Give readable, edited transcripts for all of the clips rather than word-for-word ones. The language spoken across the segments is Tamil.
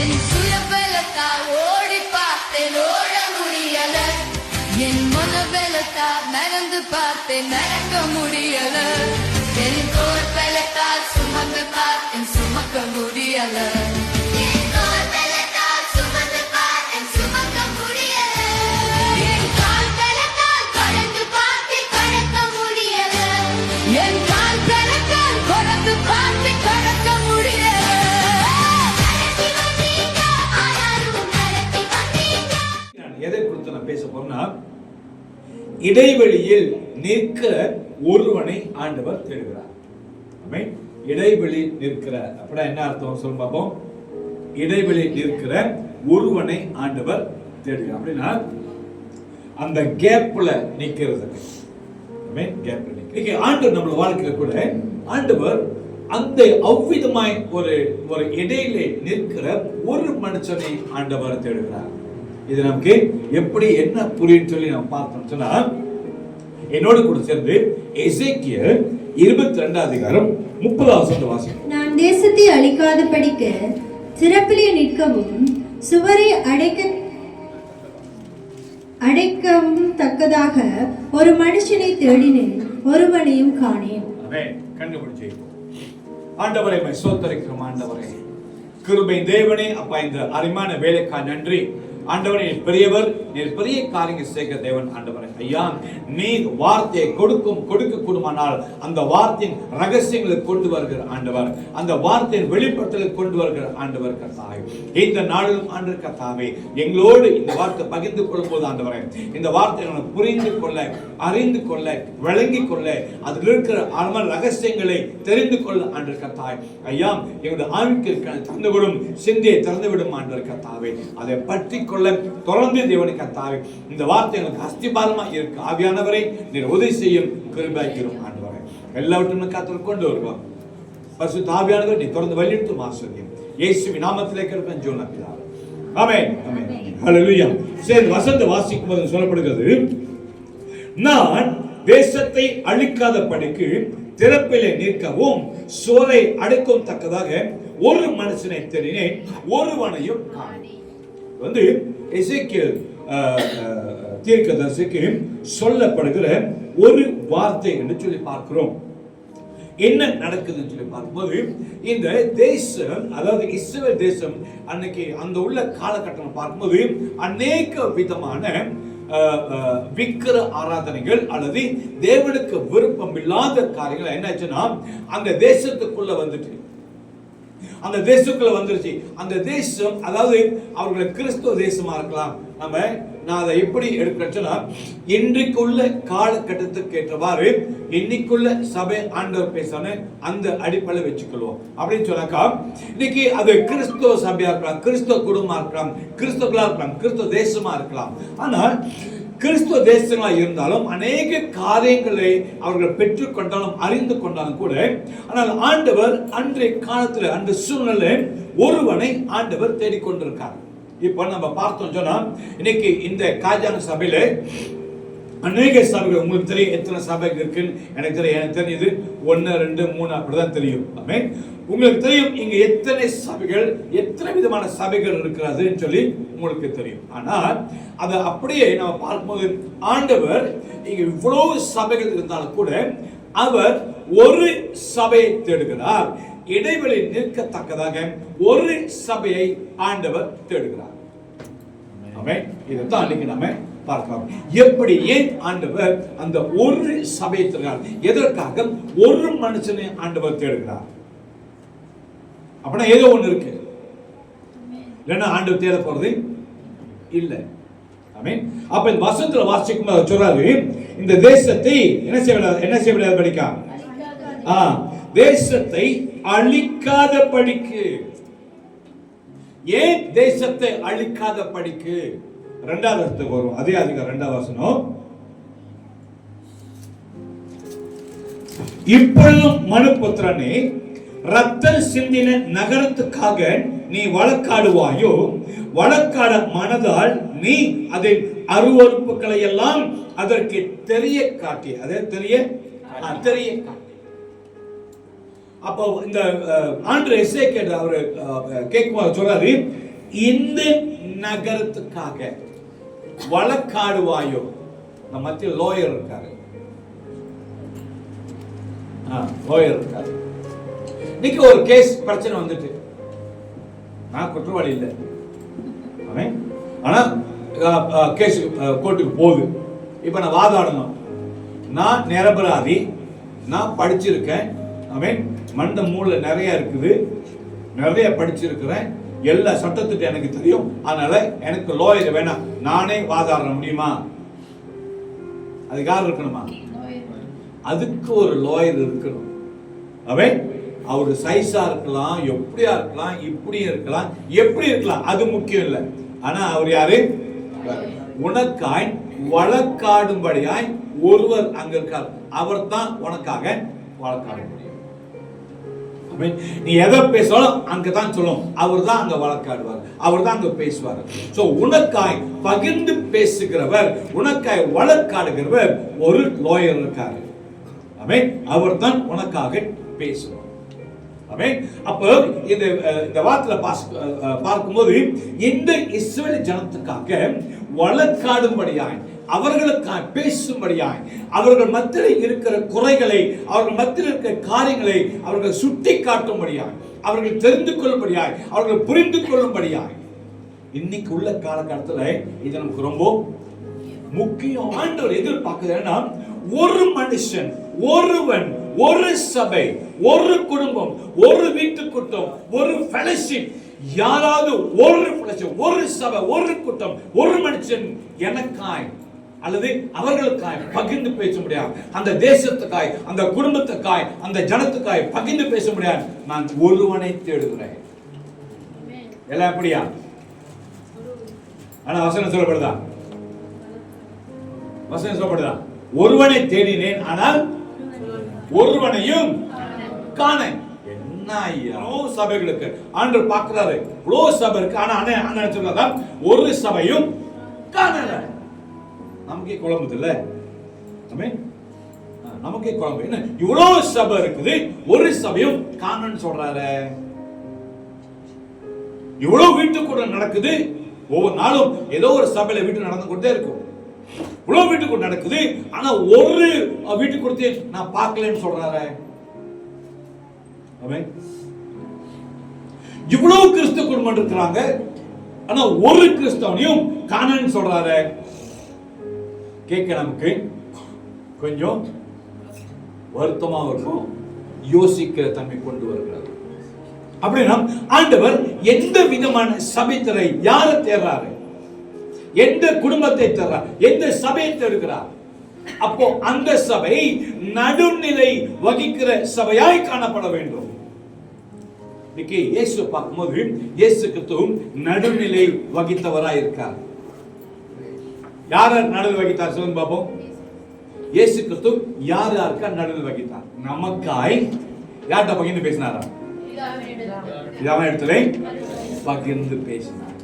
என் சுயபலத்தால் ஓடி பார்த்தேன், ஓட முடியல. என் மனபலத்தால் நடந்து பார்த்தேன், நடக்க முடியல. என் தோள் பலத்தால் சுமந்து பார்த்தேன், சுமக்க முடியல. என் தோள் பலத்தால் சுமந்து பார்த்தேன், சுமக்க முடியல. என் கால் பலத்தால் கடந்து பார்த்தேன், கடக்க முடியல. என் கால் பலத்தால் கடந்து பார்த்தேன், கடக்க முடியல. நடத்தி வந்தீங்க, ஆனாலும் நடத்தி வந்தீங்க. நான் எதை குறித்து நான் பேச போறேன்னா, இடைவெளியில் நிற்க ஒருவனை ஆண்டவர் தேடுகிறார். ஆமென். இடைவெளி நிற்கிற அப்படின்னா என்ன அர்த்தம் சொல்ல பார்ப்போம். இடைவெளி நிற்கிற ஒருவனை ஆண்டவர் தேடுகிறார் அப்படின்னா அந்த கேப்ல நிக்கிறது. ஆமென். கேப்ல நிக்க ஆண்டவர் நம்ம வாழ்க்கையில கூட ஆண்டவர் அந்த அவ்விதமாய் ஒரு இடையிலே நிற்கிற ஒரு மனுஷனை ஆண்டவர் தேடுகிறார். இது நமக்கு எப்படி என்ன புரியும் சொல்லி நம்ம பார்த்தோம் சொன்னா, என்னோடு கூட சேர்ந்து எசேக்கியேல் 22 அதிகாரம் 30 வசனம் வாசிப்போம். நான் தேசத்தை அழிக்காத படிக்க திறப்பிலே நிற்கவும் சுவரை அடைக்கவும் தக்கதாக ஒரு மனுஷனை தேடினேன், ஒருவனையும் காணேன். கண்டுபிடிச்சு ஆண்டவரை சோத்தரிக்கிறோம். ஆண்டவரே கிருபை தேவனே, அப்பா இந்த அருமையான வேலைக்காக நன்றி. ஆண்டவரே பெரியவர், நீர் பெரிய காரியங்கள் செய்கிற தேவன். ஆண்டவரே ஐயா, நீர் வார்த்தையை கொடுக்க கூடுமானால் அந்த வார்த்தையின் ரகசியங்களை கொண்டு வருகிற ஆண்டவர், அந்த வார்த்தையின் வெளிப்படுத்தலை கொண்டு வருகிற ஆண்டவர் கர்த்தாவே, இந்த நாளிலும் ஆண்டவர் கர்த்தாவே எங்களோடு இந்த வார்த்தை பகிர்ந்து கொள்ளும் போது ஆண்டவரே, இந்த வார்த்தையை புரிந்து கொள்ள, அறிந்து கொள்ள, விளங்கி கொள்ள, அதில் இருக்கிற அருமையான ரகசியங்களை தெரிந்து கொள்ள ஆண்டவர் கர்த்தாவே ஐயா, எங்களுடைய ஆவிக்கு திறந்துவிடும், சிந்தையை திறந்துவிடும் ஆண்டவர் கர்த்தாவே, அதை பற்றி கொள்ள தொடர்ந்து தேவனை கர்த்தாவே இந்த வார்த்தை எங்களுக்கு அஸ்திபாரமா இருக்கு. ஆவியானவரை நீர் உதவி செய்யும், கிருபைக்கிறோம் ஆண்டவரே. எல்லாவற்றையும் கர்த்தர் கொண்டு வருவோம். பரிசுத்த ஆவியானவரை நீ தொடர்ந்து வழிநடத்தும் ஆசீர்வதியும். இயேசுவின் நாமத்திலே கேட்கிறேன் ஜெபம் பிதாவே. ஆமென். ஆமென். ஹல்லேலூயா. சரி, வசந்த வாசிக்கும் போது சொல்லப்படுகிறது, நான் தேசத்தை அழிக்காத படிக்கு திறப்பிலே நிற்கவும் சோலை அடைக்கும் தக்கதாக ஒரு மனுஷனை தேடினேன், ஒருவனையும் காணேன். வந்து எசேக்கியேல் தீர்க்கதரிசிக்கு சொல்லப்படுகிற ஒரு வார்த்தை என்று சொல்லி பார்க்கிறோம். என்ன நடக்குதுன்னு சொல்லி பார்க்கும்போது, இந்த தேசம், அதாவது இஸ்ரவேல் தேசம், அன்னைக்கு அந்த உள்ள காலகட்டம் பார்க்கும்போது அநேக விதமான விக்கிர ஆராதனைகள் அல்லது தேவனுக்கு விருப்பம் இல்லாத காரியங்கள் என்னாச்சுன்னா அந்த தேசத்துக்குள்ள வந்துட்டு, அந்த தேசத்துக்குள்ள வந்துருச்சு. அந்த தேசம், அதாவது அவர்கள் கிறிஸ்துவ தேசமா இருக்கலாம். நான் அதை எப்படி எடுக்கிறேன்னா, இன்றைக்குள்ள காலகட்டத்துக்கு ஏற்றவாறு இன்னைக்குள்ள சபை ஆண்டவர் பேசான அந்த அடிப்படையில் வச்சுக்கொள்வோம். அப்படின்னு சொன்னாக்கா, இன்னைக்கு அது கிறிஸ்துவ சபையா இருக்கலாம், கிறிஸ்துவ குடும்பமா இருக்கலாம், கிறிஸ்துவர்களா இருக்கலாம், கிறிஸ்துவ தேசமா இருக்கலாம். ஆனால் கிறிஸ்துவ தேசங்களா இருந்தாலும் அநேக காரியங்களை அவர்கள் பெற்றுக்கொண்டாலும் அறிந்து கொண்டாலும் கூட, ஆனால் ஆண்டவர் அன்றைய காலத்துல அந்த சூழ்நிலை ஒருவனை ஆண்டவர் தேடிக்கொண்டிருக்கார். இப்ப நம்ம பார்த்தோம் சொன்னா, இன்னைக்கு இந்த காஜான சபையில அநேக சபைகள், உங்களுக்கு தெரியும் எத்தனை சபைகள் இருக்குன்னு எனக்கு தெரியுது, 1 2 3 அப்படிதான் தெரியும். உங்களுக்கு தெரியும் இங்க எத்தனை சபைகள், எத்தனை விதமான சபைகள் இருக்கிறதுன்னு சொல்லி உங்களுக்கு தெரியும். ஆனால் அதை அப்படியே நம்ம பார்க்கும்போது ஆண்டவர் இங்க இவ்வளவு சபைகள் இருந்தாலும் கூட அவர் ஒரு சபையை தேடுகிறார். இடைவெளி நிற்கத்தக்கதாக ஒரு சபையை ஆண்டவர் தேடுகிறார். இதைத்தான் அன்னைக்கு நாம பார்க்கலாம். எப்படி, ஏன் ஆண்டவர் அந்த ஒரு சபையை தேடுகிறார்? எதற்காக ஒரு மனுஷனை ஆண்டவர் தேடுகிறார்? அப்படின்னா ஏதோ ஒண்ணு இருக்கு, இல்லைன்னா ஆண்டவர் தேட போறது இல்ல. ஆமென். அப்ப இந்த வசனத்துல வாசிக்கும் போது சொல்றாரு, இந்த தேசத்தை என்ன செய்ய படிக்கா, தேசத்தை அழிக்காத படிக்கு. ஏன் தேசத்தை அழிக்காத படிக்கு? 2வது வசனத்துக்கு வரும். அதே அதிகாரம் 2வது வசனம், இப்பொழுதும் மனுபுத்திரனே, ரத்தம் சிந்தின நகரத்துக்காக நீ வழக்காடுவாயோ? வழக்காட மனதால் நீ அதன் அருவருப்புகளை எல்லாம் அதற்கு தெரிய காட்டி, அதை தெரிய காட்டி. அப்போ இந்த ஆண்டு எசேக்கியேல் அவர் கேட்கும்போது சொல்றாரு, இந்த நகரத்துக்காக வழக்காடுவாயோ? நம்ம மத்திய லோயர் இருக்காரு, லோயர் இருக்காரு. இன்னைக்கு ஒரு கேஸ் பிரச்சனை வந்துட்டு, நான் குற்றவாளி இல்லை, ஆனா கேஸ் கோர்ட்டுக்கு போகுது. இப்ப நான் வாதாடணும், நான் நிரபராதி, நான் படிச்சிருக்கேன், மண்ட மூளை நிறைய இருக்குது, நிறைய படிச்சிருக்கிறேன், எல்லா சட்டத்திட்டம் எனக்கு தெரியும், அதனால எனக்கு லோயர் வேணாம், நானே வாதாட முடியுமா? அதுக்கு யார் இருக்கணுமா? அதுக்கு ஒரு லோயர் இருக்கணும். அவரு சைஸா இருக்கலாம், எப்படியா இருக்கலாம், இப்படியும் இருக்கலாம், எப்படி இருக்கலாம், அது முக்கியம் இல்லை. ஆனா அவர் யாரு? உனக்காய் வழக்காடும்படியாய் ஒருவர் அங்க இருக்கார். அவர் தான் உனக்காக வழக்காட முடியும். நீ எதை பேசாலும் அங்கதான் சொல்லும், அவர் தான் அங்க வழக்காடுவார், அவர் தான் அங்க பேசுவார். சோ உனக்காய் பகிர்ந்து பேசுகிறவர், உனக்காய் வழக்காடுகிறவர் ஒரு லோயர் இருக்காரு. அவர் தான் உனக்காக பேசுவார். அப்ப இந்த வார்த்தையில பார்க்கும்போது இந்த இஸ்ரவேல் ஜனத்துக்காக வழக்காடும்படியாய், அவர்களுக்காக பேசும்படியாய், அவர்கள் மத்தியில் இருக்கிற குறைகளை, அவர்கள் மத்தியில் இருக்கிற காரியங்களை அவர்கள் சுட்டி காட்டும்படியாய், அவர்கள் தெரிந்து கொள்ளும்படியாய், அவர்கள் புரிந்து கொள்ளும்படியாய், இன்னைக்கு உள்ள காலகட்டத்தில் இது நமக்கு ரொம்ப முக்கியம். ஆண்டவர் எதிர்பார்க்கிறதுனா ஒரு மனுஷன், ஒருவன், ஒரு சபை, ஒரு குடும்பம், ஒரு வீட்டு கூட்டம், ஒரு ஃபெலோஷிப், யாராவது ஒரு ஃபெலோஷிப், ஒரு சபை, ஒரு கூட்டம், ஒரு மனுஷன் எனக்காய் அல்லது அவர்களுக்காய் பகிர்ந்து பேச முடியாது, அந்த தேசத்துக்காய், அந்த குடும்பத்துக்காய், அந்த ஜனத்துக்காய் பகிர்ந்து பேச முடியாது. நான் ஒருவனை தேடுகிறேன். எல்லாம் எப்படியா? ஆனா வசனம் சொல்லப்படுதா? வசனம் சொல்லப்படுதா? ஒருவனை தேடினேன், ஆனால் ஒருவனையும் காண. என்ன ஐயா சபைகளுக்கு ஆண்டவர் பார்க்கிறாரு, இவ்வளவு சபை இருக்கு, ஆனா அண்ணன் சொல்றதா ஒரு சபையும் காணல. நமக்கே குழம்புது இல்ல? நமக்கே குழம்பு. என்ன இவ்வளவு சபை இருக்குது, ஒரு சபையும் காணன்னு சொல்றாரு. இவ்வளவு வீட்டு கூட நடக்குது, ஒவ்வொரு நாளும் ஏதோ ஒரு சபையில வீட்டு நடந்து கொண்டே இருக்கும். இவ்வளவு வீட்டுக்கு நடக்குது, ஆனா ஒரு வீட்டுக்கு கொடுத்து நான் பார்க்கலன்னு சொல்றாரு. இவ்வளவு கிறிஸ்தவ குடும்பம் இருக்கிறாங்க, ஆனா ஒரு கிறிஸ்தவனையும் காணன்னு சொல்றாரு. கேட்க நமக்கு கொஞ்சம் வருத்தமா இருக்கும், யோசிக்கிற தன்மை கொண்டு வருகிறது. அப்படின்னா ஆண்டவர் எந்த விதமான சபைத்தரை யாரை தேர்றாரு, எந்த குடும்பத்தை தேர்றார், எந்த சபையை தேடுகிறார்? அப்போ அந்த சபை நடுநிலை வகிக்கிற சபையாய் காணப்பட வேண்டும். இன்னைக்கு இயேசு பார்க்கும்போது இயேசு கிறிஸ்துவும் நடுநிலை வகித்தவராய் இருக்கார். யார நடுநிலை வகித்தார் சொல்லுங்க பாப்போம். இயேசு கிறிஸ்து யார் யாருக்கா நடுநிலை வகித்தார்? நமக்காய் யார்கிட்ட பகிர்ந்து பேசினாரா? பிதாவின் இடத்துல பகிர்ந்து பேசினார்.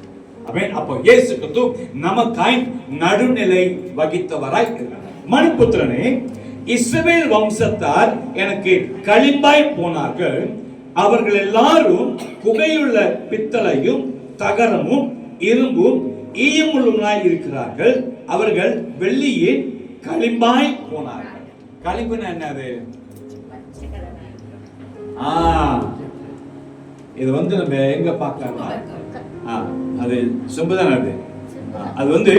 அப்போ இயேசு கிறிஸ்து நமக்காய் நடுநிலை வகித்தவராய் இருக்கிறார். மனுபுத்திரனே, இஸ்ரவேல் வம்சத்தார் எனக்கு களிம்பாய் போனார்கள், அவர்கள் எல்லாரும் புகையுள்ள பித்தளையும் தகரமும் இரும்பும் ஈயமுள்ளுமாய் இருக்கிறார்கள், அவர்கள் வெள்ளியின் களிம்பாய் போனார்கள். களிம்புன்னா என்னது? இது நம்ம எங்க பார்க்கலாம், அது சொம்புதான். அது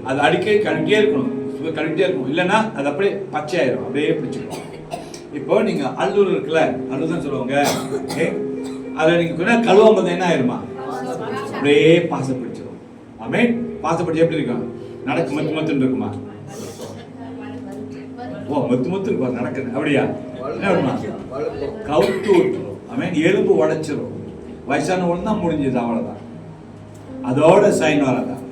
அது அடிக்கடி கழிட்டே இருக்கணும், கழிட்டே இருக்கணும், இல்லைன்னா அது அப்படியே பச்சையாயிரும், அப்படியே பிடிச்சிடும். இப்போ நீங்க அல்லூர் இருக்குல்ல, அல்லூர் தான் சொல்லுவாங்க, அதை நீங்க கழுவாம பார்த்தா என்ன ஆயிருமா? அப்படியே பாசம் பிடிச்சிடும். பாசப்படிச்சு எப்படி இருக்கும்? நடக்கு மத்து மத்துன்னு இருக்குமா? ஓ மத்து மத்து இருக்கு நடக்குது, அப்படியா? என்ன வருமா? கவுத்து விட்டுரும், எலும்பு உடைச்சிரும். வயசான ஒன்று தான் முடிஞ்சது, அவ்வளவுதான். அதோட சைன் வரதான்,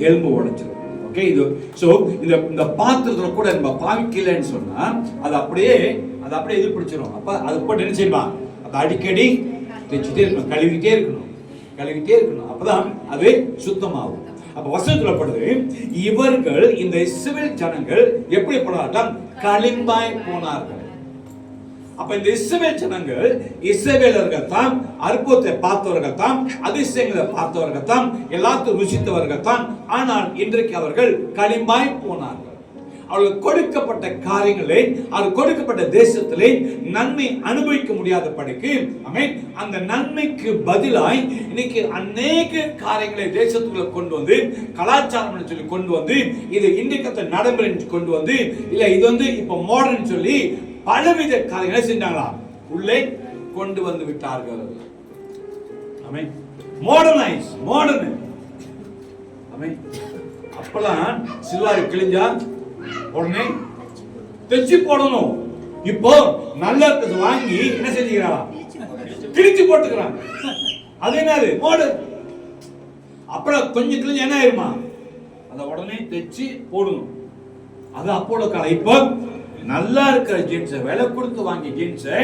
எலும்பு உடைச்சிரும். ஓகே, இது சோ இந்த பாத்திரத்துல கூட நம்ம பாவிக்கலன்னு சொன்னா அது அப்படியே இது பிடிச்சிரும். அப்ப அது போட்டு என்ன செய்யலாம்? அது அடிக்கடி தேய்ச்சிட்டே இருக்கணும், கழுவிட்டே இருக்கணும், அப்பதான் அது சுத்தமாகும். அப்ப வசனம் சொல்லப்படுது, இவர்கள் இந்த இஸ்ரவேல் ஜனங்கள் எப்படி போனார்கள்? களிம்பாய் போனார்கள். அப்ப இந்த இஸ்ரவேல் ஜனங்கள் இஸ்ரவேலர்கள் தான், அற்புதத்தை பார்த்தவர்கள் தான், அதிசயங்களை பார்த்தவர்கள் தான், எல்லாத்தையும் ருசித்தவர்கள் தான். ஆனால் இன்றைக்கு அவர்கள் களிம்பாய் போனார்கள். அவர்களுக்கு கொடுக்கப்பட்ட காரியங்களை, அவர் கொடுக்கப்பட்ட தேசத்திலே நன்மை அனுபவிக்க முடியாத படிக்கு, அந்த நன்மைக்கு பதிலாய் இன்னைக்கு அநேக காரியங்களை தேசத்துக்குள்ள கொண்டு வந்து, கலாச்சாரம் சொல்லி கொண்டு வந்து, இது இன்றைக்கு நடைமுறை கொண்டு வந்து, இல்ல இது வந்து இப்ப மாடர்ன் சொல்லி பலவித காரியங்களை செஞ்சாங்களா உள்ளே கொண்டு வந்து விட்டார்கள். Modernise, modern. அப்பெல்லாம் சில்வாரி கிழிஞ்சா உடனே தைச்சு போடணும். இப்போ நல்ல வாங்கி என்ன செஞ்சுக்கிறாங்க, கிழிச்சு போட்டுக்கிறாங்க. அது என்னது மாடர்ன். அப்புறம் கொஞ்சம் கிழிஞ்சு என்ன ஆயிருமா, அதை உடனே தைச்சு போடணும். அது அப்போல காலம். இப்போ நல்லா இருக்கிற ஜீன்ஸை, விலை கொடுத்து வாங்கி ஜீன்ஸை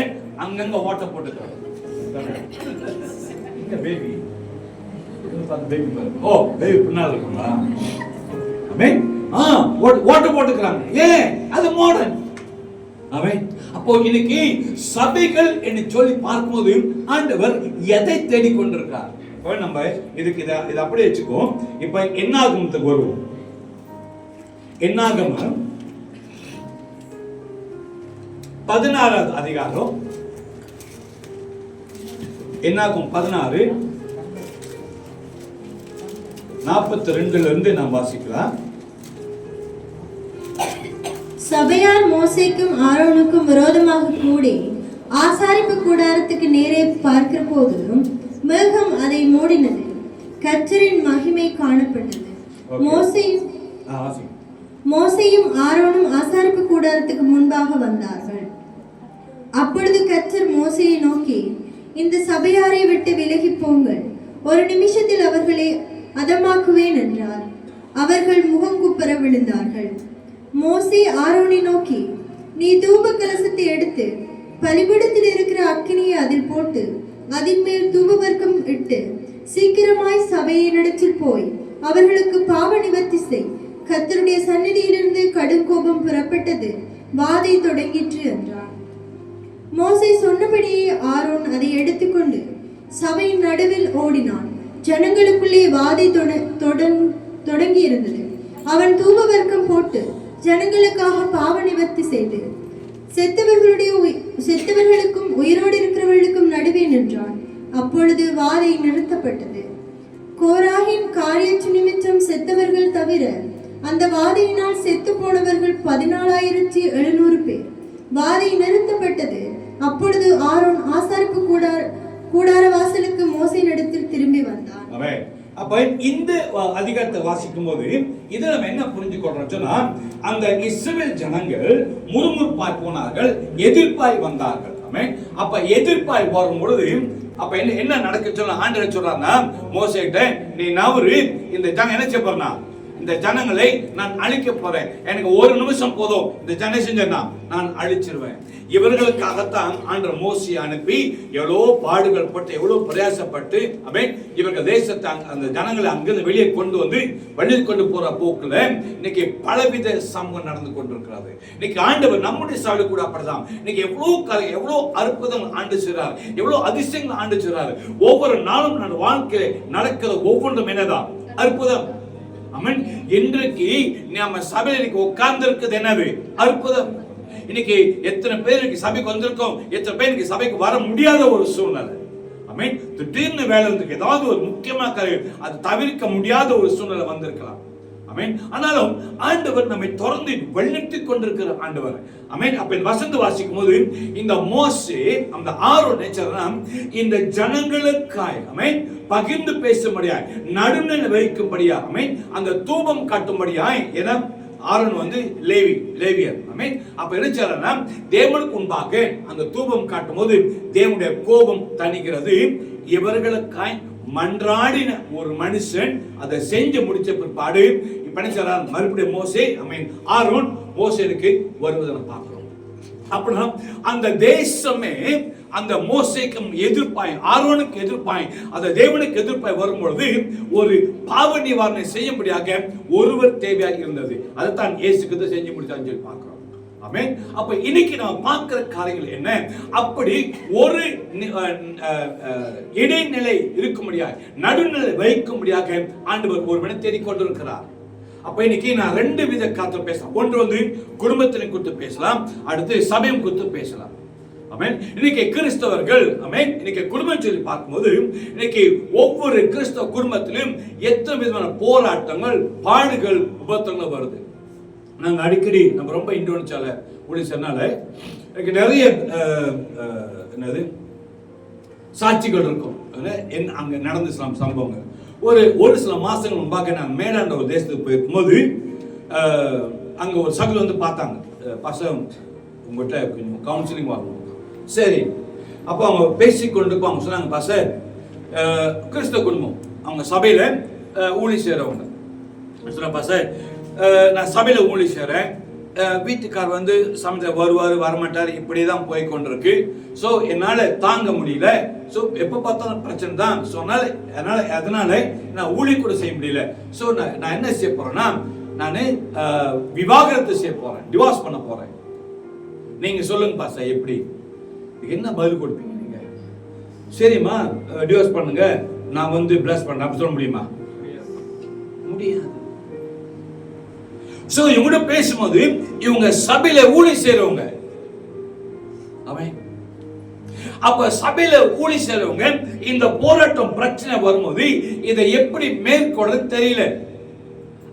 அங்கங்க ஓட்ட போட்டுக்கிறாங்க. பேபி ஓ பேபி பின்னால் இருக்குங்களா, ஓட்டு போட்டுக்கிறாங்க. ஏன்? அது மாடர்ன். அப்போ இன்னைக்கு சபைகள் என்று சொல்லி பார்க்கும்போது ஆண்டவர் எதை தேடிக்கொண்டிருக்கார்? நம்ம இதுக்கு இதை அப்படியே வச்சுக்கோ. இப்ப என்னாகமத்துக்கு வருவோம். என்னாகமம் 16வது அதிகாரம், என்னாகும் 16:42 இருந்து நாம் வாசிக்கலாம். சபையார் மோசேக்கும் ஆரோனுக்கும் விரோதமாக கூடி ஆசாரிப்பு கூடாரத்துக்கு நேரே பார்க்கிற போது மேகம் அதை மூடினது, கர்த்தரின் மகிமை காணப்பட்டது. மோசேயும் ஆரோனும் ஆசாரிப்பு கூடாரத்துக்கு முன்பாக வந்தார்கள். அப்பொழுது கர்த்தர் மோசேயை நோக்கி, இந்த சபையாரை விட்டு விலகி போங்கள், ஒரு நிமிஷத்தில் அவர்களை அதமாக்குவேன் என்றார். அவர்கள் முகங்குப்புற விழுந்தார்கள். மோசே ஆரோனை நோக்கி, நீ தூப கலசத்தை எடுத்து பலிபீடத்தில் இருக்கிற அக்கினியை அதில் போட்டு அதன் மேல் தூப வர்க்கம் இட்டு சீக்கிரமாய் சபையினிடத்தில் போய் அவர்களுக்கு பாவ நிவர்த்தி செய். கர்த்தருடைய சந்நிதியிலிருந்து கடும் கோபம் புறப்பட்டது, வாதை தொடங்கிற்று என்றார். மோசே சொன்னபடியே ஆரோன் அதை எடுத்துக்கொண்டு சபையின் நடுவில் ஓடினான். ஜனங்களுக்குள்ளே வாதை தொடங்கி இருந்தது. அவன் தூப வர்க்கம் போட்டு ஜனங்களுக்காக பாவ நிவர்த்தி செய்து செத்தவர்களுக்கும் உயிரோடு இருக்கிறவர்களுக்கும் நடுவே நின்றான். அப்பொழுது வாதை நிறுத்தப்பட்டது. கோராகின் காரியத்து நிமித்தம் செத்தவர்கள் தவிர அந்த வாதையினால் செத்து போனவர்கள் 14,700 பேர். வாதை நிறுத்தப்பட்டது. அப்பொழுது ஆரோன் ஆசாரிப்பு கூடார வாசலுக்கு மோசேயினிடத்தில் திரும்பி வந்தான். அப்ப இந்த அதிகாரத்தை வாசிக்கும் போது இதை நம்ம என்ன புரிஞ்சுக்கொள்றோம் சொன்னா, அந்த இஸ்ரவேல் ஜனங்கள் முறுமுறுப்பாய் போனார்கள், எதிர்ப்பாய் வந்தார்கள். அப்ப எதிர்ப்பாய் வரும் பொழுது அப்ப என்ன நடக்க சொல்ல ஆண்டவர் சொல்றாருன்னா, மோசேகிட்ட நீ நவரு, இந்த ஜனம் என்ன செய்ய போறா, இந்த ஜனங்களை நான் அழிக்க போறேன், எனக்கு ஒரு நிமிஷம் போதும், இந்த ஜன செஞ்சா நான் அழிச்சிருவேன். இவர்களுக்காகத்தான் ஆண்டவர் மோசே அனுப்பி எவ்வளவு பாடுகள் பட்டு எவ்வளவு பிரயாசப்பட்டு இவர்கள் தேசத்தை அந்த ஜனங்களை அங்கிருந்து வெளியே கொண்டு வந்து வழி கொண்டு போற போக்குல இன்னைக்கு பலவித சம்பவம் நடந்து கொண்டிருக்கிறது. இன்னைக்கு ஆண்டவர் நம்முடைய சபையில கூட அப்படிதான். இன்னைக்கு எவ்வளவு அற்புதம் ஆண்டு செய்றார், எவ்வளவு அதிசயங்கள் ஆண்டு செய்றார். ஒவ்வொரு நாளும் நம்ம வாழ்க்கையில நடக்கிற ஒவ்வொன்றும் என்னதான் அற்புதம். இன்றைக்கு நம்ம சபையில உட்கார்ந்து இருக்குது என்னது அற்புதம். இன்னைக்கு எத்தனை பேருக்கு சபைக்கு வந்திருக்கோம், எத்தனை பேருக்கு சபைக்கு வர முடியாத ஒரு சூழ்நிலை. திடீர்னு வேலை இருக்கு, ஏதாவது ஒரு முக்கியமான காரியம், அது தவிர்க்க முடியாத ஒரு சூழ்நிலை வந்திருக்கலாம். ஆனாலும் ஆண்டவர் நம்மை தொடர்ந்து வழிநடத்தி கொண்டிருக்கிற ஆண்டவர். அப்ப வசந்த வாசிக்கும் போது இந்த மோசே அந்த ஆரோன் இந்த ஜனங்களுக்காய் பகிர்ந்து பேசும்படியாய், நடுநிலை வைக்கும்படியா, அந்த தூபம் காட்டும்படியாய் என ஆரோன் லேவியர். அப்ப என்ன தேவனுக்கு முன்பாக அந்த தூபம் காட்டும் போது தேவனுடைய கோபம் தணிகிறது. இவர்களுக்காய் மன்றாடின ஒரு மனுஷன் அதை செஞ்சு முடிச்ச பிற்பாடு மறுபடியும் மோசே ஆரோன் மோசேனுக்கு வருவதை பார்க்கிறோம். அப்படின்னா அந்த தேசமே அந்த மோசேக்கும் எதிர்ப்பாய், ஆரோனுக்கு எதிர்ப்பாய், அந்த தேவனுக்கு எதிர்ப்பாய் வரும்பொழுது ஒரு பாவ நிவாரணை செய்யும்படியாக ஒருவர் தேவையாக இருந்தது. அதைத்தான் இயேசு கிறிஸ்து செஞ்சு முடிச்சான்னு சொல்லி பார்க்கிறோம். ஆமென். அப்ப இன்னைக்கு நாம பார்க்கிற காரியங்கள் என்ன? அப்படி ஒரு இடைநிலை இருக்கும்படியாக, நடுநிலை வைக்கும்படியாக ஆண்டவர் ஒருவனை தேடிக்கொண்டிருக்கிறார். அப்ப இன்னைக்கு நான் 2 வித காரியத்தை பேசலாம். ஒன்று குடும்பத்தினை குறித்து பேசலாம், அடுத்து சபையும் குறித்து பேசலாம். ஆமென். இன்னைக்கு கிறிஸ்தவர்கள், ஆமென், இன்னைக்கு குடும்பம் சொல்லி பார்க்கும்போது இன்னைக்கு ஒவ்வொரு கிறிஸ்தவ குடும்பத்திலும் எத்தனை விதமான போராட்டங்கள், பாடுகள், உபத்திரங்கள் வருது. நாங்க அடிக்கடி நம்ம ரொம்ப இண்டோனிச்சால சொன்னால எனக்கு நிறைய சாட்சிகள் இருக்கும். அங்க நடந்த சில சம்பவங்கள். ஒரு சில மாசங்கள் முன்பாக நான் மேலாண்ட ஒரு தேசத்துக்கு போயிருக்கும்போது அங்க ஒரு சகல் வந்து பார்த்தாங்க. பசங்க உங்கள்கிட்ட கொஞ்சம் கவுன்சிலிங் வாங்கணும். சரி, அப்போ அவங்க பேசிக்கொண்டு அவங்க சொன்னாங்க, பாஸ்டர், கிறிஸ்தவ குடும்பம், அவங்க சபையில ஊழி செய்றவங்க. சொன்னாங்க, பாஸ்டர், நான் சபையில ஊழி செய்றேன், வீட்டுக்கார் வந்து சமைச்ச வருவார் வரமாட்டார், இப்படிதான் போய் கொண்டிருக்கு. ஸோ என்னால் தாங்க முடியல. ஸோ எப்போ பார்த்தாலும் பிரச்சனை தான். ஸோ அதனால நான் ஊழி கூட செய்ய முடியல. ஸோ நான் என்ன செய்ய போறேன்னா, நான் விவாகரத்து செய்ய போறேன், டிவோர்ஸ் பண்ண போறேன். நீங்க சொல்லுங்க பாஸ்டர், எப்படி, என்ன பதில் கொடுப்பீங்க நீங்க? சரிம்மா, டிவோர்ஸ் பண்ணுங்க, நான் வந்து பிளஸ் பண்றேன் அப்படி சொல்ல முடியுமா? முடியாது. சோ இவங்க பேசும்போது இவங்க சபையில ஊழி செய்றவங்க. ஆமென். அப்ப சபையில ஊழி செய்றவங்க இந்த போராட்டம் பிரச்சனை வரும்போது இதை எப்படி மேற்கொள்ள தெரியல.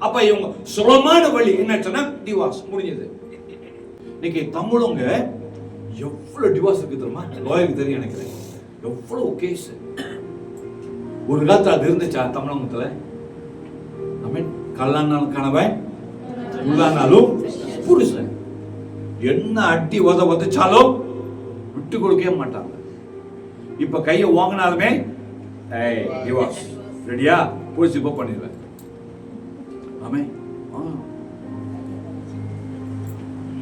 அப்ப இவங்க சுலமான வழி என்ன சொன்னா, டிவோர்ஸ் முடிஞ்சது. இன்னைக்கு தமிழங்க எவ்வளவு டிவோர்ஸ் இருக்கு தெரியுமா? லாயருக்கு தெரியும் எனக்கு எவ்வளவு கேஸ். ஒரு காலத்துல அது இருந்துச்சா தமிழகத்துல? ஆமென். கல்லானாலும் கணவன், உள்ளானாலும் புருஷன், என்ன அடி உதச்சாலும் விட்டு கொடுக்கவே மாட்டாங்க. இப்ப கையை வாங்கினாலுமே டிவோர்ஸ் ரெடியா, போலீஸ் இப்போ பண்ணிடுவேன். ஆமென்.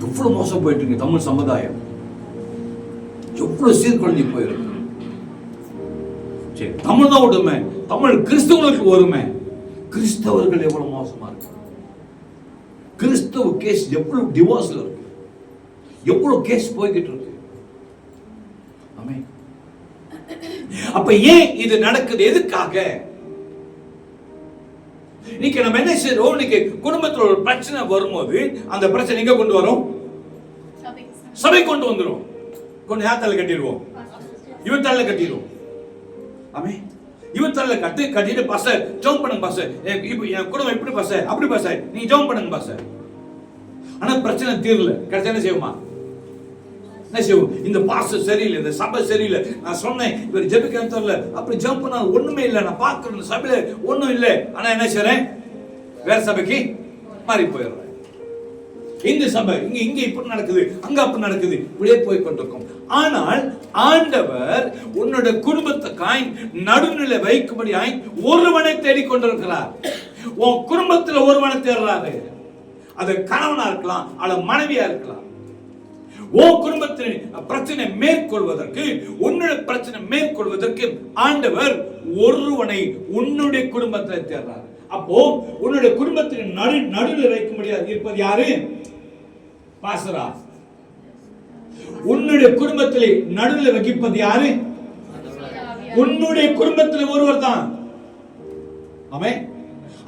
எவ்வளவு மோசம் போயிட்டு இருக்கு தமிழ் சமுதாயம், எவ்வளவு சீர்குலைஞ்சு போயிருக்கு. சரி, தமிழ் தான் ஒடுமை, தமிழ் கிறிஸ்தவர்களுக்கு ஒருமை. கிறிஸ்தவர்கள் எவ்வளவு மோசமா இருக்கு. கிறிஸ்தவ கேஸ் எவ்வளவு டிவோர்ஸ்ல இருக்கு, எவ்வளவு கேஸ் போய்கிட்டு இருக்கு. ஆமென். அப்ப ஏன் இது நடக்குது? எதுக்காக? இன்னைக்கு நம்ம என்ன செய்றோம்? இன்னைக்கு குடும்பத்துல ஒரு பிரச்சனை வரும்போது அந்த பிரச்சனை எங்க கொண்டு வரும்? சபை கொண்டு வந்துரும். கொண்டு யாத்தால கட்டிடுவோம், இவன் தள்ள கட்டிடுவோம். ஆமென். இவன் தள்ள கட்டிட்டு பாஸ்டர் ஜெபம் பண்ணுங்க பாஸ்டர், என் குடும்பம் இப்படி பாஸ்டர் அப்படி பாஸ்டர், நீ ஜெபம் பண்ணுங்க பாஸ்டர். ஆனா பிரச்சனை தீரல. கடைசி என்ன செய்வோமா? என்ன செய்வோம்? இந்த பாஸ்டர் சரியில்லை, இந்த சபை சரியில்லை, நான் சொன்னேன் இவர் ஜெபிக்க தெரியல, அப்படி ஜெபம் பண்ணா ஒண்ணுமே இல்லை, நான் பார்க்கிறேன் சபையில ஒண்ணும் இல்லை. ஆனா என்ன செய்றேன்? வேற சபைக்கு மாறி போயிடுறேன். இந்த சபை இங்க இப்படி நடக்குது, அங்க அப்படி நடக்குது, இப்படியே போய் கொண்டிருக்கும். ஆனால் ஆண்டவர் உன்னோட குடும்பத்துக்காய் நடுநிலை வைக்கும்படியாய் ஒருவனை தேடிக்கொண்டிருக்கிறார். உன் குடும்பத்துல ஒருவனை தேடுறாரு. அது கணவனா இருக்கலாம், அல்லது மனைவியா இருக்கலாம். உன் குடும்பத்தின் பிரச்சனை மேற்கொள்வதற்கு, உன்னுடைய பிரச்சனை மேற்கொள்வதற்கு ஆண்டவர் ஒருவனை உன்னுடைய குடும்பத்தில் தேடுறார். அப்போ உன்னுடைய குடும்பத்தின் நடுநிலை வைக்க முடியாது இருப்பது யாரு? பாஸ்டரா? உன்னுடைய குடும்பத்திலே நடுநிலை வைப்பது யாரு? உன்னுடைய குடும்பத்தில் ஒருவர் தான். ஆமென்.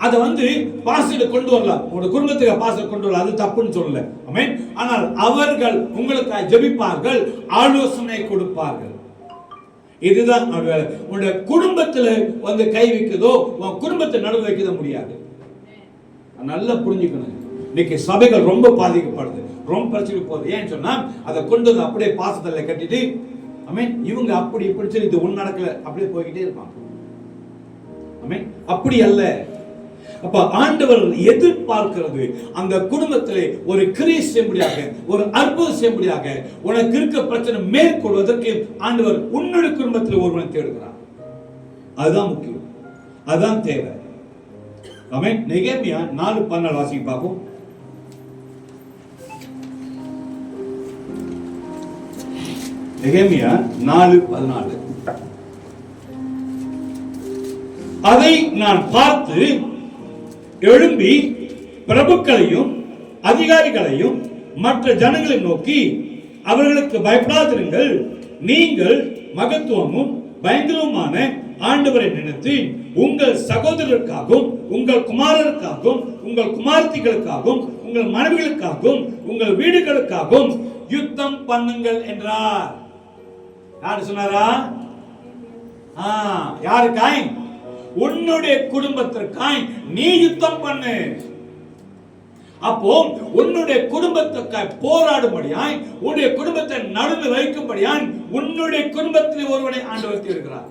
அத வந்து பாஸ்டர் கொண்டு வரலாம், உங்க குடும்பத்துக்கு பாஸ்டர் கொண்டு வரலாம், அது தப்புன்னு சொல்லல. ஆமென். ஆனால் அவர்கள் உங்களுக்காக ஜெபிப்பார்கள், ஆலோசனை கொடுப்பார்கள். இதுதான் உங்களுடைய குடும்பத்துல வந்து கை வைக்கதோ, உன் குடும்பத்தை நடுவு வைக்க முடியாது. நல்லா புரிஞ்சுக்கணும். இன்னைக்கு சபைகள் ரொம்ப பாதிக்கப்படுது, ரொம்ப பிரச்சனை போகுது. ஏன்னு சொன்னா அதை கொண்டு வந்து அப்படியே பாசத்துல கட்டிட்டு, ஆமென், இவங்க அப்படி இப்படி சொல்லி இது ஒண்ணு நடக்கல, அப்படியே போய்கிட்டே இருப்பாங்க. ஆமென். அப்படி அல்ல. அப்ப ஆண்டவர் எதிர்பார்க்கிறது அந்த குடும்பத்திலே ஒரு கிரியை செய்யும்படியாக, ஒரு அற்புதம் செய்யும்படியாக, உனக்கு இருக்க பிரச்சனை மேற்கொள்வதற்கு ஆண்டவர் உன்னுடைய குடும்பத்தில் ஒருவனை தேடுகிறார். அதுதான் முக்கியம், அதுதான் தேவை. ஆமென். நெகேமியா 4:14 வாசிக்க பார்ப்போம். நெகேமியா 4:14. அதை நான் பார்த்து எழும்பி பிரபுக்களையும் அதிகாரிகளையும் மற்ற ஜனங்களை நோக்கி அவர்களுக்கு பயப்படாதிருங்கள், நீங்கள் மகத்துவமும் பயங்கரமான ஆண்டவரை நினைத்து உங்கள் சகோதரருக்காகவும் உங்கள் குமாரருக்காகவும் உங்கள் குமார்த்திகளுக்காகவும் உங்கள் மனைவிகளுக்காகவும் உங்கள் வீடுகளுக்காகவும் யுத்தம் பண்ணுங்கள் என்றார். யாரு சொன்னாரா? யாருக்காய்? உன்னுடைய குடும்பத்திற்காய் நீ யுத்தம் பண்ணு. அப்போ உன்னுடைய குடும்பத்துக்காய் போராடும்படியாய், உன்னுடைய குடும்பத்தை நடுவில் வைக்கும்படியாய் உன்னுடைய குடும்பத்தில் ஒருவனை ஆண்டவர் இருக்கிறார்.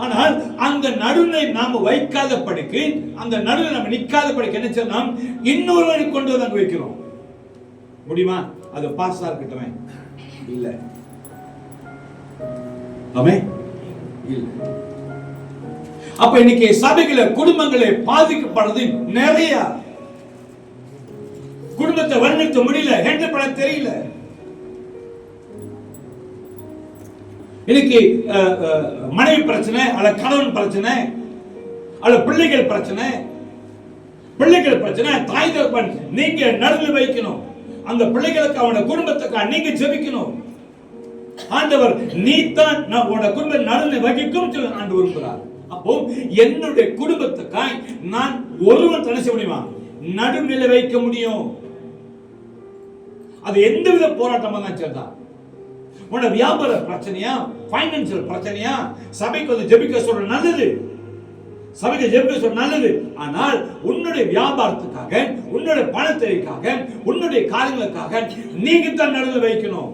ஆனால் அந்த நடுவை நாம வைக்காத படிக்கு, அந்த நடுவில் நம்ம நிக்காத படிக்க என்ன செய்யலாம்? இன்னொருவனை கொண்டு வந்து அங்க வைக்கிறோம். முடியுமா? அது பாஸ்டா இருக்கட்டும் இல்ல, ஆமென் இல்ல. அப்ப இன்னைக்கு சபைகளை குடும்பங்களை பாதிக்கப்படுறது நிறைய. குடும்பத்தை வர்ணிக்க முடியல, ஹேண்டில் பண்ண தெரியல. இன்னைக்கு மனைவி பிரச்சனை, அல்ல கணவன் பிரச்சனை, அல்ல பிள்ளைகள் பிரச்சனை. பிள்ளைகள் பிரச்சனை தாய் தகப்பன் நீங்க நடுவில் வைக்கணும். அந்த பிள்ளைகளுக்கு அவனோட குடும்பத்துக்கு நீங்க ஜெபிக்கணும். ஆண்டவர் நீ தான் உன்னோட குடும்ப நடுவில் வகிக்கும் சொல்லி ஆண்டவர் விரும்புகிறார். அப்போ என்னுடைய குடும்பத்துக்காய் நான் ஒருவன் தடை செய்ய முடியுமா? நடுநிலை வைக்க முடியும். அது எந்தவித போராட்டமா தான் சேர்ந்தா, உன்னோட வியாபார பிரச்சனையா, பைனான்சியல் பிரச்சனையா, சபைக்கு வந்து ஜெபிக்க சொல்ற நல்லது, சபைக்கு ஜெபிக்க சொல்ற நல்லது. ஆனால் உன்னுடைய வியாபாரத்துக்காக, உன்னுடைய பணத்தேவைக்காக, உன்னுடைய காரியங்களுக்காக நீங்க தான் நடுவில் வைக்கணும்.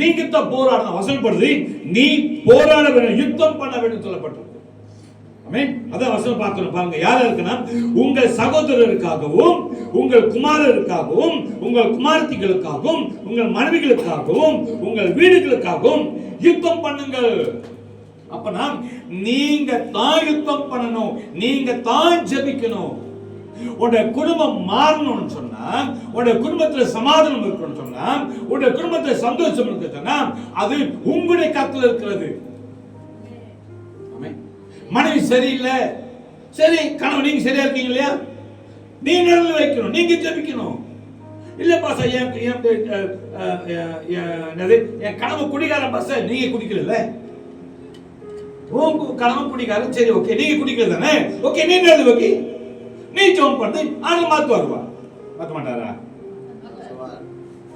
நீங்க தான் போராடணும். வசனப்படுது, நீ போராட வேண்டும், யுத்தம் பண்ண வேண்டும் சொல்லப்பட்டிருக்கு. ஆமென். அதான் வசனம் பார்க்கணும் பாருங்க. யாரா இருக்குன்னா, உங்கள் சகோதரருக்காகவும் உங்கள் குமாரருக்காகவும் உங்கள் குமார்த்திகளுக்காகவும் உங்கள் மனைவிகளுக்காகவும் உங்கள் வீடுகளுக்காகவும் யுத்தம் பண்ணுங்கள். அப்பனா நீங்க தான் யுத்தம் பண்ணணும், நீங்க தான் ஜெபிக்கணும். உடைய குடும்பம் மாறணும்னு சொன்னா, உடைய குடும்பத்துல சமாதானம் இருக்கணும்னு சொன்னா, உடைய குடும்பத்துல சந்தோஷம் இருக்கு சொன்னா, அது உங்களுடைய கருத்துல இருக்கிறது. மனைவி சரியில்லை, சரி கணவன் நீங்க சரியா இருக்கீங்க இல்லையா, நீங்க நடுவில் வைக்கணும், நீங்க ஜெபிக்கணும். இல்ல பாச என் கணவன் குடிக்காரன் பாச, நீங்க குடிக்கல, கணவன் குடிக்காரன், சரி ஓகே நீங்க குடிக்கல தானே, ஓகே நீ நடுவில் வைக்கி, நீ ஜெபம் பண்ணி ஆனா மாத்து வருவா. மாத்த மாட்டாரா?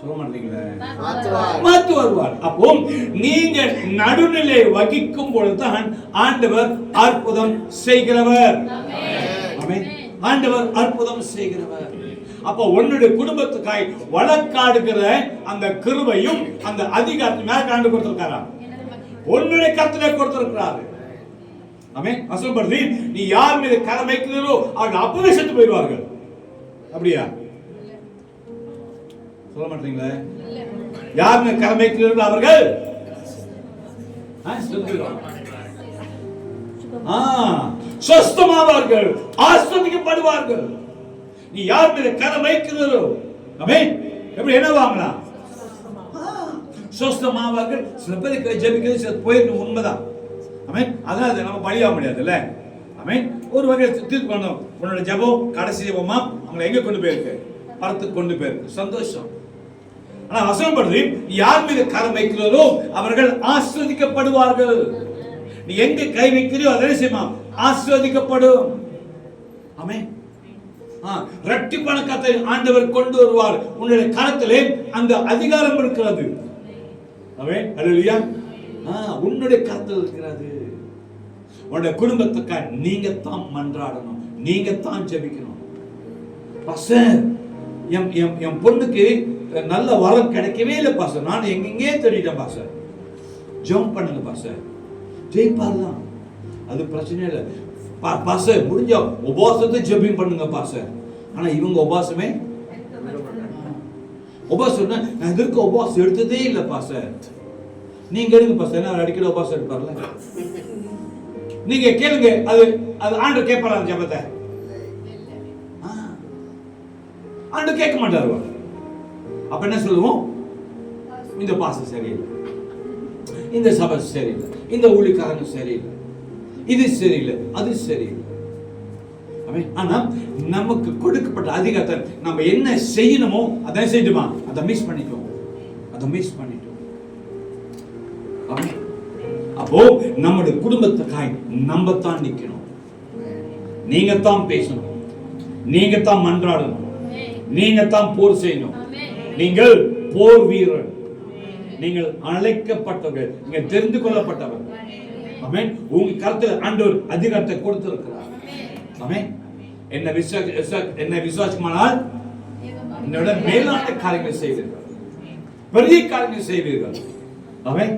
சொல்ல மாட்டீங்களே, மாத்து வருவார். அப்போ நீங்க நடுநிலை வகிக்கும் பொழுதுதான் ஆண்டவர் அற்புதம் செய்கிறவர். ஆமென். ஆண்டவர் அற்புதம் செய்கிறவர். அப்போ உன்னுடைய குடும்பத்துக்காய் வழக்காடுகிற அந்த கிருபையும் அந்த அதிகாரத்தையும் யாருக்கு ஆண்டு கொடுத்திருக்காரா? உன்னுடைய கர்த்தரே கொடுத்திருக்கிறாரு. ஆமென். வசனப்படுது, நீ யார் மீது கரம் வைக்கிறீரோ அவர்கள் அப்பவே செத்து போயிடுவார்கள். அப்படியா? சொல்ல மாட்டீங்களா? யார் மீது கரம் வைக்கிறீர்களோ அவர்கள் சுஸ்தமாவார்கள், ஆசீர்வதிக்கப்படுவார்கள். நீ யார் மீது கரம் வைக்கிறீரோ, ஆமென், எப்படி என்ன வாங்கலாம்? சுஸ்தமாவார்கள். சில பேருக்கு ஜெபிக்கிறது சில போயிருக்கு, உண்மைதான். ஆமென். அதனால நம்ம பழியாக முடியாதுல்ல. ஆமென். ஒரு வகை தீர்ப்பு பண்ணணும். உன்னோட ஜெபம் கடைசி ஜெபமா அவங்களை எங்க கொண்டு போயிருக்கு? பரத்துக்கு கொண்டு போயிருக்கு. சந்தோஷம். ஆனா வசனப்படுது, யார் மீது கரம் வைக்கிறதோ அவர்கள் ஆசீர்வதிக்கப்படுவார்கள். நீ எங்க கை வைக்கிறியோ அதே செய்யுமா, ஆசீர்வதிக்கப்படும். ஆமென். இரட்டிப்பான கத்தை ஆண்டவர் கொண்டு வருவார். உன்னுடைய கரத்திலே அந்த அதிகாரம் இருக்கிறது. ஆமென். அல்லேலூயா. உன்னுடைய கரத்தில் இருக்கிறது. உன்னுடைய குடும்பத்துக்காக நீங்க தான் மன்றாடணும், நீங்க தான் ஜெபிக்கணும். பாஸ்டர், என் பொண்ணுக்கு நல்ல வரம் கிடைக்கவே இல்லை பாஸ்டர், நான் எங்கெங்கே தேடிட்டேன் பாஸ்டர். ஜெபம் பண்ணுங்க பாஸ்டர், ஜெயிப்பார்லாம், அது பிரச்சனை இல்லை பாஸ்டர். முடிஞ்ச உபவாசத்தை ஜெபம் பண்ணுங்க பாஸ்டர். ஆனா இவங்க உபவாசமே உபவாசம் நான் இதற்கு உபவாசம் எடுத்ததே இல்லை பாஸ்டர். நீங்க எடுங்க பாஸ்டர், நான் அடிக்கடி உபவாசம் எடுப்பார்ல. நீங்க கேளுங்க, அது அது ஆண்டு கேட்பாரா ஜெபத்தை? ஆண்டு கேட்க மாட்டாரு. அப்ப என்ன சொல்லுவோம்? இந்த பாஸ்டர் சரியில்லை, இந்த சபை சரியில்லை, இந்த ஊழியக்காரங்க சரியில்லை, இது சரியில்லை, அது சரியில்லை. ஆனா நமக்கு கொடுக்கப்பட்ட அதிகாரத்தை நம்ம என்ன செய்யணுமோ அதை செய்யணுமா, அதை மிஸ் பண்ணிட்டோம். அப்போ நம்முடைய குடும்பத்துக்காய் நம்ம தான் நிக்கணும், நீங்க தான் பேசணும், நீங்க தான் மன்றாடணும், நீங்க தான் போர் செய்யணும். நீங்கள் போர் வீரர், நீங்கள் அழைக்கப்பட்டவர்கள், நீங்க தெரிந்து கொள்ளப்பட்டவர்கள். ஆமென். உங்க கருத்துல ஆண்டவர் அதிகாரத்தை கொடுத்திருக்கிறார். ஆமென். என்ன விசுவாசமானால் என்னோட மேலான காரியங்களை செய்வீர்கள், பெரிய காரியங்களை செய்வீர்கள். ஆமென்.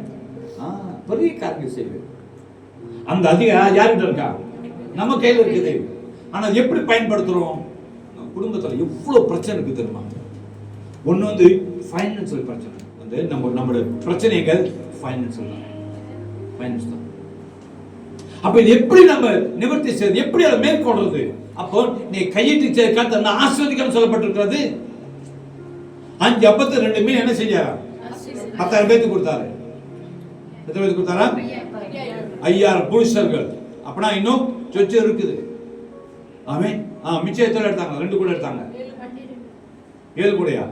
பெரிய காரியங்கள் செய்வீர்கள். அந்த அதிகாரம் யார்கிட்ட இருக்கா? நம்ம கையில இருக்குது. ஆனா எப்படி பயன்படுத்துறோம்? குடும்பத்துல எவ்வளவு பிரச்சனை இருக்கு தெரியுமா? ஒண்ணு வந்து ஃபைனான்சியல் பிரச்சனை. வந்து நம்மளுடைய பிரச்சனைகள் ஃபைனான்ஸ் தான். அப்ப இது எப்படி நம்ம நிவர்த்தி செய்வது, எப்படி அதை மேற்கொள்றது? அப்போ நீ கையிட்டு சேர்க்க ஆஸ்வதிக்கம் சொல்லப்பட்டிருக்கிறது. 5 அப்பத்தை 2 மீன் என்ன செஞ்சாரா? 10,000 பேருக்கு கொடுத்தாரு. எத்தனை பேருக்கு கொடுத்தாரா? 5,000 புருஷர்கள். அப்பனா இன்னும் சொச்சு இருக்குது. ஆமென். மிச்சம் எத்தனை எடுத்தாங்க? 2 கூட எடுத்தாங்க. 7 கூடயா?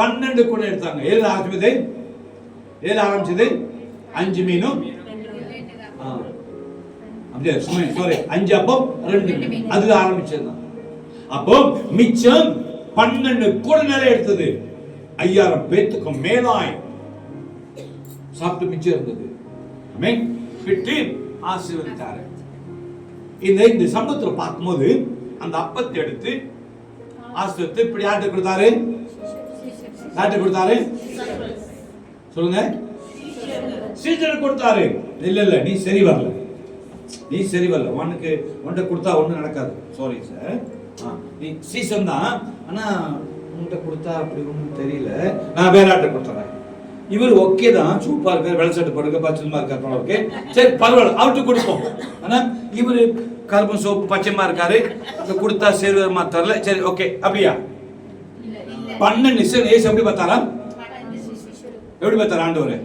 12 கூட எடுத்தாங்க. 7 ஆரம்பிச்சது 5 மீனும் அப்படியே சாரி 5 அப்பம் 2 மீன். அதுல ஆரம்பிச்சதுதான். அப்போ மிச்சம் 12 கூட நிறைய எடுத்தது. 5,000 பேத்துக்கு மேலாய் சாப்பிட்டு மிச்சம் இருந்தது. ஆமென். பிட்டு ஆசீர்வதித்தார். இந்த சம்பவத்தை பார்க்கும்போது அந்த அப்பத்தை எடுத்து ஆசீர்வதித்து இப்படி யார்கிட்ட கொடுத்தாரு? சொல்லுங்க. சீசனுக்கு கொடுத்தாரு. இல்ல நீ சரி வரல. உன்கிட்ட கொடுத்தா ஒண்ணு நடக்காது. Sorry sir. நீ சீசன் தான், ஆனா உன்கிட்ட கொடுத்தா அப்படி ஒண்ணும் தெரியல, நான் வேற ஆட்ட கொடுத்துறேன். இவர் ஓகே தான், சூப்பா இருக்காரு, வெள்ள சட்டை போடுங்க, பச்சைமா இருக்காரு, ஓகே சரி பரவாயில்ல, அவர்கிட்ட கொடுப்போம். ஆனா இவரு கருப்பு சோப்பு பச்சைமா இருக்காரு, கொடுத்தா சேருவமா தரல, சரி ஓகே. அப்படியா? 12 ஏசு எப்படி பார்த்தாரா? எப்படி பார்த்தாரா ஆண்டவரு?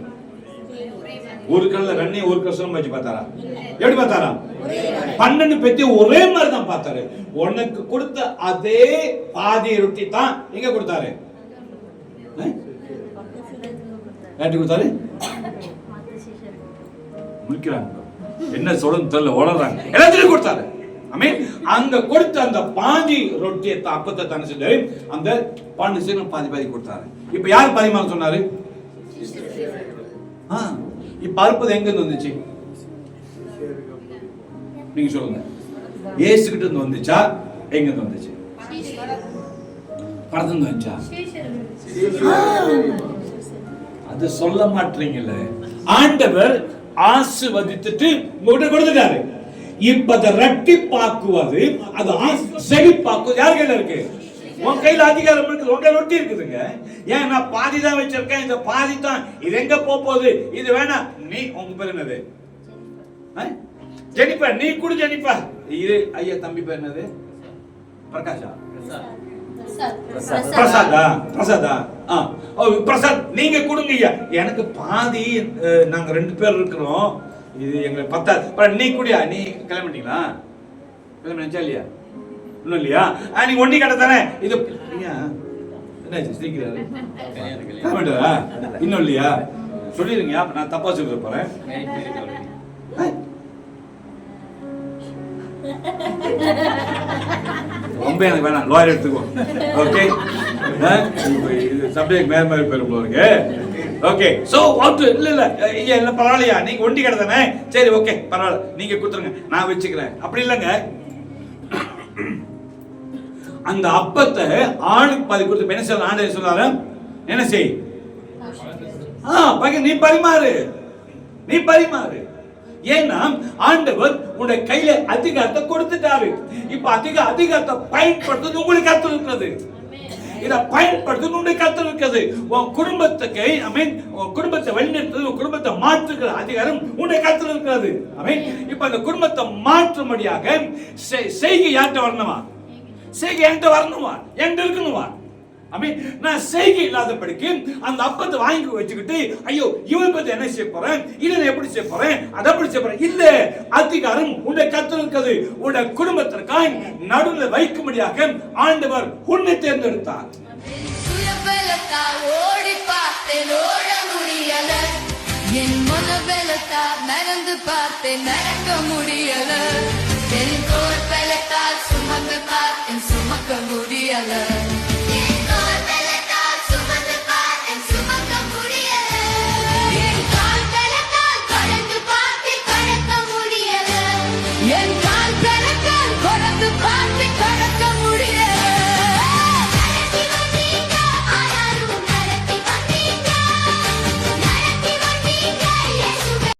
ஒரு கல்ல வெண்ணை ஒரு கஷ்டம் வச்சு பார்த்தாரா? எப்படி பார்த்தாரா? 12 பேத்தி ஒரே மாதிரி தான் பார்த்தாரு. உனக்கு கொடுத்த அதே பாதி ரொட்டி தான் எங்க கொடுத்தாரு? கொடுத்தாரு. என்ன சொல்லுன்னு தெரியல, உளறாங்க. எல்லாத்தையும் கொடுத்தாரு. அங்க கொடுத்த அந்த பாதி ரொட்டியை அப்பத்தை தானே செஞ்சு அந்த 12 பாதி கொடுத்தாரு. இப்ப யார் பரிமாற சொன்னாரு? இப்ப அறுப்பது எங்க இருந்து வந்துச்சு? நீங்க சொல்லுங்க. இயேசு கிட்ட இருந்து வந்துச்சா? எங்க இருந்து வந்துச்சு? படத்துல இருந்து வந்துச்சா? அது சொல்ல மாட்டீங்கல்ல. ஆண்டவர் ஆசீர்வதித்துட்டு உங்ககிட்ட கொடுத்துட்டாரு. இப்ப அதை ரெட்டிப்பாக்குவது, அது செழிப்பாக்குவது யார் கையில இருக்கு? உன் கையில அதிகாரம் இருக்குது, உங்க ரொட்டி இருக்குதுங்க. ஏன் நான் பாதி தான் வச்சிருக்கேன், இந்த பாதி தான், இது எங்க போகுது, இது வேணாம். நீ உங்க பேர் என்னது? ஜெனிஃபர். நீ கூட ஜெனிஃபர். இது ஐயா தம்பி பேர் என்னது? பிரகாஷா? பிரசாதா? பிரசாத். நீங்க கொடுங்க ஐயா. எனக்கு பாதி, நாங்க 2 பேர் இருக்கிறோம், இது எங்களுக்கு 10. நீ குடியா? நீ கிளம்பிட்டீங்களா? கிளம்பிச்சா இல்லையா? இன்னும் இல்லையா? நீங்க ஒண்டி கடை தானே இது. என்ன சீக்கிரம் இன்னும் இல்லையா? சொல்லிருங்க. நான் தப்பா சொல்ல போறேன். ரொம்ப எனக்கு வேணாம், லாயர் எடுத்துக்கோ. ஓகே, சப்ஜெக்ட் மேல மேல பெரும் இருக்கு. Okay, so what? இல்ல பரவாயில்லையா, நீங்க ஒண்டி கடை தானே, சரி ஓகே பரவாயில்ல, நீங்க கொடுத்துருங்க, நான் வச்சுக்கிறேன். அப்படி இல்லைங்க. அந்த அப்பத்தை ஆளுக்கு பாதி கொடுத்து என்ன சொல்ல ஆண்டவர் சொல்றாரு? என்ன செய்? நீ பரிமாறு. ஏன்னா ஆண்டவர் உன்னுடைய கையில அதிகாரத்தை கொடுத்துட்டாரு. இப்ப அதிகாரத்தை பயன்படுத்துறது உங்களுக்கு கருத்து இருக்கிறது. இதை பயன்படுத்துறது உன்னுடைய கருத்து இருக்கிறது. உன் குடும்பத்துக்கு உன் குடும்பத்தை வழிநடத்துறது, உன் குடும்பத்தை மாற்றுகிற அதிகாரம் உன்னுடைய கருத்து இருக்கிறது. இப்ப அந்த குடும்பத்தை மாற்றும்படியாக செய்கை யார்கிட்ட வரணுமா? செய்கை என்கிட்ட வரணுமா? என்கிட்ட இருக்கணுமா? மீன் நான் செய்கை இல்லாதபடிக்கு அந்த அப்பத்தை வாங்கி வச்சுக்கிட்டு ஐயோ இவன் பத்தி என்ன செய்ய போறேன், இதை எப்படி செய்ய போறேன், அதை எப்படி செய்ய போறேன், இல்ல அதிகாரம் உன்னை கத்திருக்கிறது. உன்னுடைய குடும்பத்திற்காக நடுவில் வைக்கும்படியாக ஆண்டவர் உன்னை தேர்ந்தெடுத்தார். சுயபலத்தால் ஓடி பார்த்தேன், ஓட முடியல. என் மனபலத்தால் நடந்து பார்த்தேன், நடக்க முடியல. என்